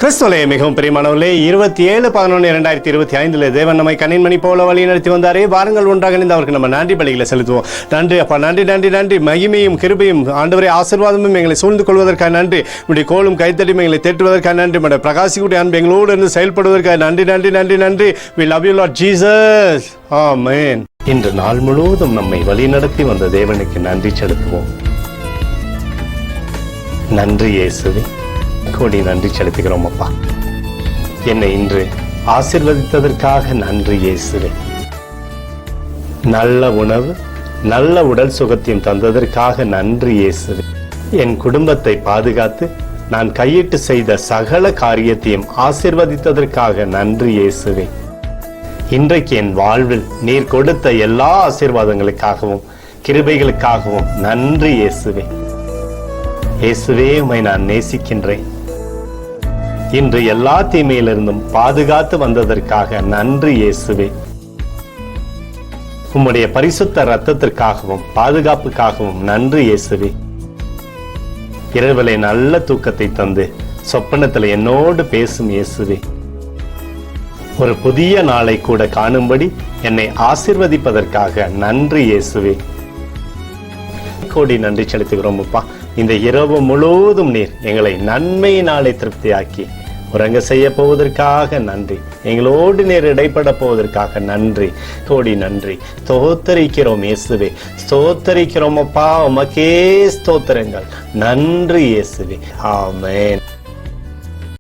கிறிஸ்துவிலே மிகவும் பிரியமானவர்களே, 27/11/2025 தேவன் நம்மை கண்ணின்மணி போல வழி நடத்தி வந்தாரே. வாருங்கள் ஒன்றாக இணைந்து அவருக்கு நம்ம நன்றி பலிகளை செலுத்துவோம். நன்றி அப்பா, நன்றி நன்றி நன்றி. மகிமையும் கிருபையும் ஆண்டவரே ஆசீர்வாதமும் எங்களை சூழ்ந்து கொள்வதற்காக நன்றி. உடைய கோலும் கைத்தடியும் எங்களை தேற்றுவதற்காக நன்றி. நம்முடைய பிரகாசிக்கூடிய அன்பு எங்களோடு இருந்து செயல்படுவதற்காக நன்றி நன்றி நன்றி நன்றி. We love you Lord Jesus. Amen. இன்று நாள் முழுவதும் நம்மை வழி நடத்தி வந்த தேவனுக்கு நன்றி செலுத்துவோம். நன்றி இயேசுவே, கோடி நன்றி செலுத்துகிறோம் அப்பா. என்னை இன்று ஆசீர்வதித்ததற்காக நன்றி இயேசுவே. நல்ல உணவு, நல்ல உடல் சுகத்தையும் தந்ததற்காக நன்றி இயேசுவே. என் குடும்பத்தை பாதுகாத்து நான் கையிட்டு செய்த சகல காரியத்தையும் ஆசீர்வதித்ததற்காக நன்றி இயேசுவே. இன்றைக்கு என் வாழ்வில் நீர் கொடுத்த எல்லா ஆசீர்வாதங்களுக்காகவும் கிருபைகளுக்காகவும் நன்றி இயேசுவே. இயேசுவே, உம்மை நான் நேசிக்கின்றேன். இன்று எல்லா தீமையிலிருந்தும் பாதுகாத்து வந்ததற்காக நன்றி இயேசுவே. உம்முடைய பரிசுத்த இரத்தத்திற்காகவும் பாதுகாப்புக்காகவும் நன்றி இயேசுவே. இரவிலே நல்ல தூக்கத்தை தந்து சொப்பனத்தில் என்னோடு பேசும் இயேசுவே. ஒரு புதிய நாளை கூட காணும்படி என்னை ஆசீர்வதிப்பதற்காக நன்றி இயேசுவே. கோடி நன்றி செலுத்துகிறோம் அப்பா. இந்த இரவு முழுவதும் நீர் எங்களை நன்மையினாலே திருப்தியாக்கி உறங்க செய்ய போவதற்காக நன்றி. எங்களோடு நீர் இடைப்பட போவதற்காக நன்றி. கோடி நன்றி. ஸ்தோத்தரிக்கிறோம் இயேசுவே, ஸ்தோத்தரிக்கிறோம் அப்பா. உமக்கே ஸ்தோத்திரங்கள். நன்றி இயேசுவே. ஆமென்.